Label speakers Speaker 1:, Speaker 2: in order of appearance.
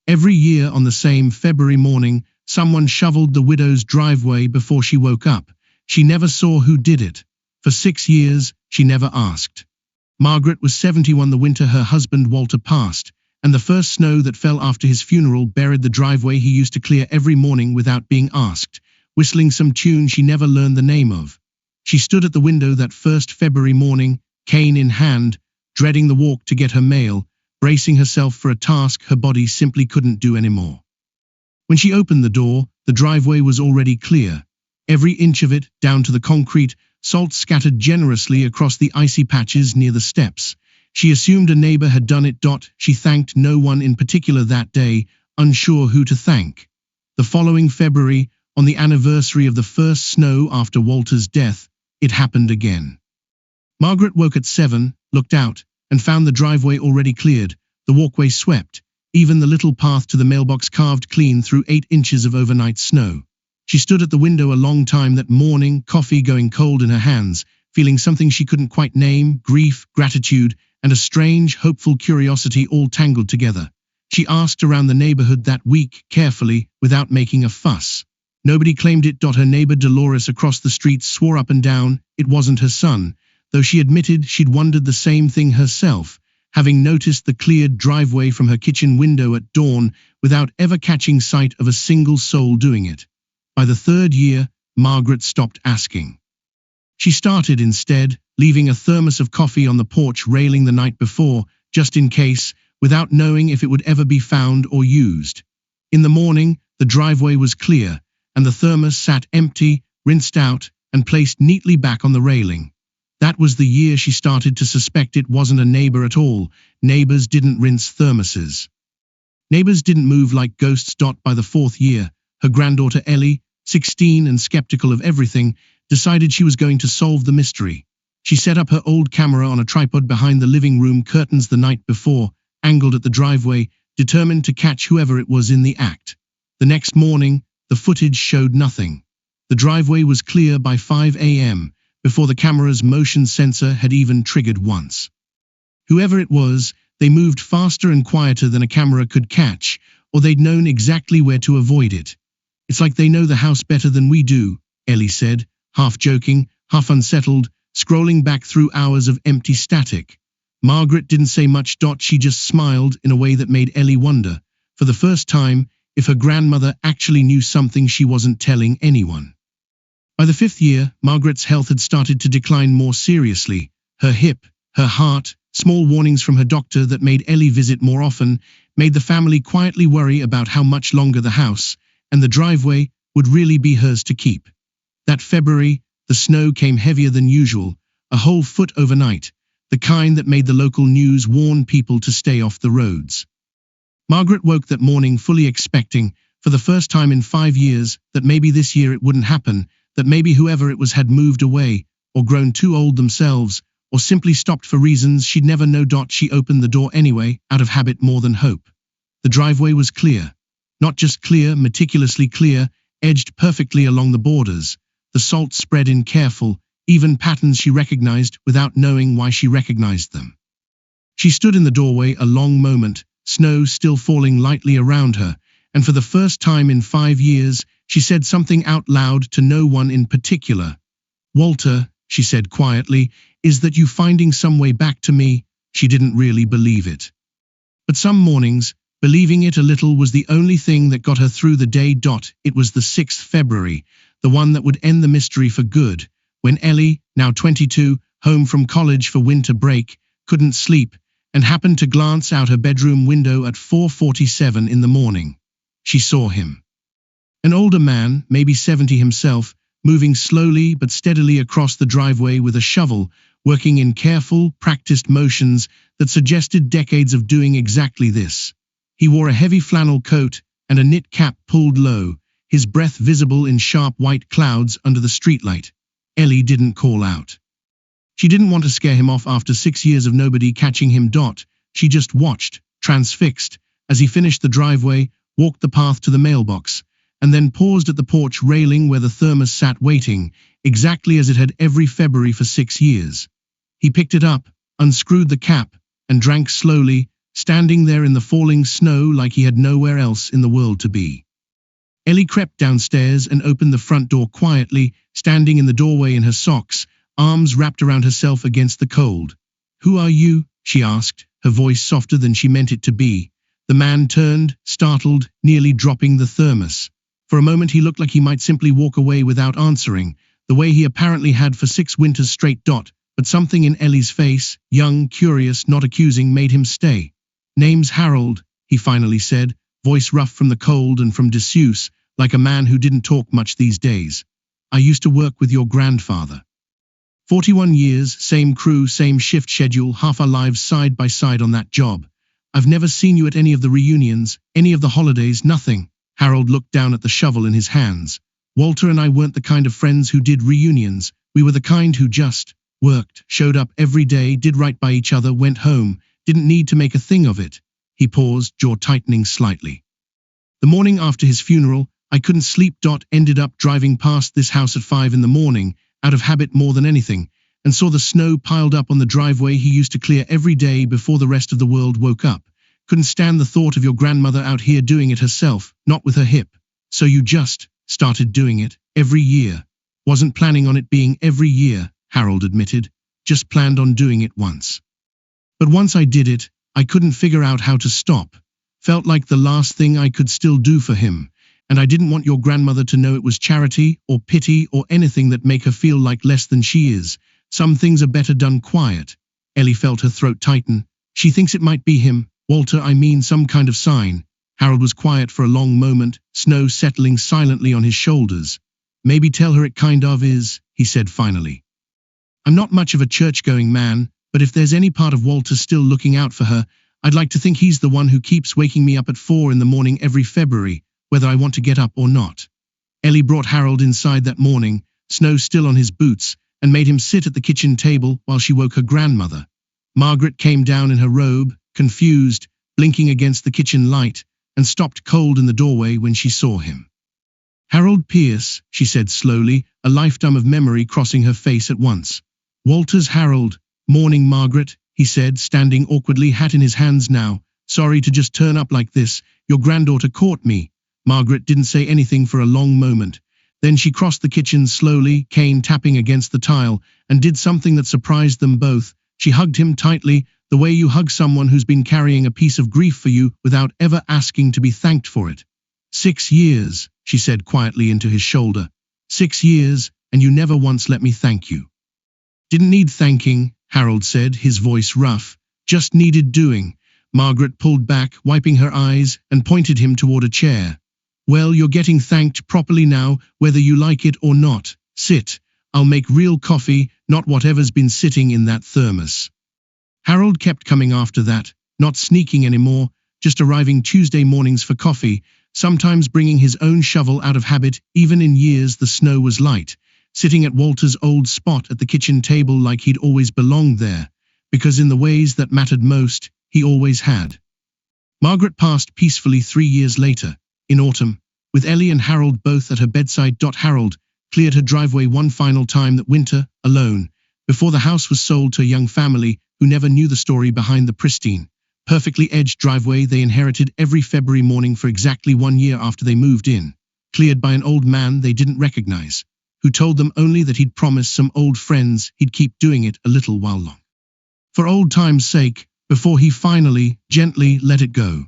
Speaker 1: Every year on the same February morning, someone shoveled the widow's driveway before she woke up. She never saw who did it. For 6 years, she never asked. Margaret was 71 the winter her husband Walter passed, and the first snow that fell after his funeral buried the driveway he used to clear every morning without being asked, whistling some tune she never learned the name of. She stood at the window that first February morning, cane in hand, dreading the walk to get her mail, bracing herself for a task her body simply couldn't do anymore. When she opened the door, the driveway was already clear. Every inch of it, down to the concrete, salt scattered generously across the icy patches near the steps. She assumed a neighbor had done it. She thanked no one in particular that day, unsure who to thank. The following February, on the anniversary of the first snow after Walter's death, it happened again. Margaret woke at 7, looked out, and found the driveway already cleared, the walkway swept, even the little path to the mailbox carved clean through 8 inches of overnight snow. She stood at the window a long time that morning, coffee going cold in her hands, feeling something she couldn't quite name, grief, gratitude, and a strange, hopeful curiosity all tangled together. She asked around the neighborhood that week, carefully, without making a fuss. Nobody claimed it. Her neighbor Dolores across the street swore up and down it wasn't her son, though she admitted she'd wondered the same thing herself, having noticed the cleared driveway from her kitchen window at dawn without ever catching sight of a single soul doing it. By the 3rd year, Margaret stopped asking. She started instead, leaving a thermos of coffee on the porch railing the night before, just in case, without knowing if it would ever be found or used. In the morning, the driveway was clear, and the thermos sat empty, rinsed out, and placed neatly back on the railing. That was the year she started to suspect it wasn't a neighbor at all. Neighbors didn't rinse thermoses. Neighbors didn't move like ghosts. By the 4th year, her granddaughter Ellie, 16 and skeptical of everything, decided she was going to solve the mystery. She set up her old camera on a tripod behind the living room curtains the night before, angled at the driveway, determined to catch whoever it was in the act. The next morning, the footage showed nothing. The driveway was clear by 5 a.m., before the camera's motion sensor had even triggered once. Whoever it was, they moved faster and quieter than a camera could catch, or they'd known exactly where to avoid it. "It's like they know the house better than we do," Ellie said, half joking, half unsettled, scrolling back through hours of empty static. Margaret didn't say much. She just smiled in a way that made Ellie wonder, for the first time, if her grandmother actually knew something she wasn't telling anyone. By the 5th year, Margaret's health had started to decline more seriously. Her hip, her heart, small warnings from her doctor that made Ellie visit more often, made the family quietly worry about how much longer the house and the driveway would really be hers to keep. That February, the snow came heavier than usual, a whole foot overnight, the kind that made the local news warn people to stay off the roads. Margaret woke that morning fully expecting, for the first time in 5 years, that maybe this year it wouldn't happen, that maybe whoever it was had moved away, or grown too old themselves, or simply stopped for reasons she'd never know. She opened the door anyway, out of habit more than hope. The driveway was clear. Not just clear, meticulously clear, edged perfectly along the borders. The salt spread in careful, even patterns she recognized without knowing why she recognized them. She stood in the doorway a long moment, snow still falling lightly around her, and for the first time in 5 years, she said something out loud to no one in particular. "Walter," she said quietly, "is that you finding some way back to me?" She didn't really believe it. But some mornings, believing it a little was the only thing that got her through the day. It was the 6th February, the one that would end the mystery for good, when Ellie, now 22, home from college for winter break, couldn't sleep, and happened to glance out her bedroom window at 4:47 in the morning. She saw him. An older man, maybe 70 himself, moving slowly but steadily across the driveway with a shovel, working in careful, practiced motions that suggested decades of doing exactly this. He wore a heavy flannel coat and a knit cap pulled low, his breath visible in sharp white clouds under the streetlight. Ellie didn't call out. She didn't want to scare him off after 6 years of nobody catching him. She just watched, transfixed, as he finished the driveway, walked the path to the mailbox, and then paused at the porch railing where the thermos sat waiting, exactly as it had every February for 6 years. He picked it up, unscrewed the cap, and drank slowly, standing there in the falling snow like he had nowhere else in the world to be. Ellie crept downstairs and opened the front door quietly, standing in the doorway in her socks, arms wrapped around herself against the cold. "Who are you?" she asked, her voice softer than she meant it to be. The man turned, startled, nearly dropping the thermos. For a moment he looked like he might simply walk away without answering, the way he apparently had for 6 winters straight. But something in Ellie's face, young, curious, not accusing, made him stay. "Name's Harold," he finally said, voice rough from the cold and from disuse, like a man who didn't talk much these days. "I used to work with your grandfather. 41 years, same crew, same shift schedule, half our lives side by side on that job. I've never seen you at any of the reunions, any of the holidays, nothing." Harold looked down at the shovel in his hands. "Walter and I weren't the kind of friends who did reunions. We were the kind who just worked, showed up every day, did right by each other, went home, didn't need to make a thing of it." He paused, jaw tightening slightly. "The morning after his funeral, I couldn't sleep. Ended up driving past this house at 5 in the morning, out of habit more than anything, and saw the snow piled up on the driveway he used to clear every day before the rest of the world woke up. Couldn't stand the thought of your grandmother out here doing it herself, not with her hip. So you just started doing it every year." "Wasn't planning on it being every year," Harold admitted. "Just planned on doing it once. But once I did it, I couldn't figure out how to stop. Felt like the last thing I could still do for him. And I didn't want your grandmother to know it was charity or pity or anything that make her feel like less than she is. Some things are better done quiet." Ellie felt her throat tighten. "She thinks it might be him, Walter, I mean some kind of sign." Harold was quiet for a long moment, snow settling silently on his shoulders. "Maybe tell her it kind of is," he said finally. "I'm not much of a church-going man, but if there's any part of Walter still looking out for her, I'd like to think he's the one who keeps waking me up at 4 in the morning every February, whether I want to get up or not." Ellie brought Harold inside that morning, snow still on his boots, and made him sit at the kitchen table while she woke her grandmother. Margaret came down in her robe, confused, blinking against the kitchen light, and stopped cold in the doorway when she saw him. "Harold Pierce," she said slowly, a lifetime of memory crossing her face at once. "Walter's Harold." "Morning, Margaret," he said, standing awkwardly, hat in his hands now. "Sorry to just turn up like this. Your granddaughter caught me." Margaret didn't say anything for a long moment. Then she crossed the kitchen slowly, cane tapping against the tile, and did something that surprised them both. She hugged him tightly, the way you hug someone who's been carrying a piece of grief for you without ever asking to be thanked for it. 6 years, she said quietly into his shoulder. 6 years, and you never once let me thank you. Didn't need thanking, Harold said, his voice rough. Just needed doing. Margaret pulled back, wiping her eyes, and pointed him toward a chair. Well, you're getting thanked properly now, whether you like it or not. Sit. I'll make real coffee, not whatever's been sitting in that thermos. Harold kept coming after that, not sneaking anymore, just arriving Tuesday mornings for coffee, sometimes bringing his own shovel out of habit, even in years the snow was light, sitting at Walter's old spot at the kitchen table like he'd always belonged there, because in the ways that mattered most, he always had. Margaret passed peacefully 3 years later, in autumn, with Ellie and Harold both at her bedside. Harold cleared her driveway one final time that winter, alone, before the house was sold to a young family who never knew the story behind the pristine, perfectly edged driveway they inherited every February morning for exactly 1 year after they moved in, cleared by an old man they didn't recognize, who told them only that he'd promised some old friends he'd keep doing it a little while long. For old time's sake, before he finally, gently let it go.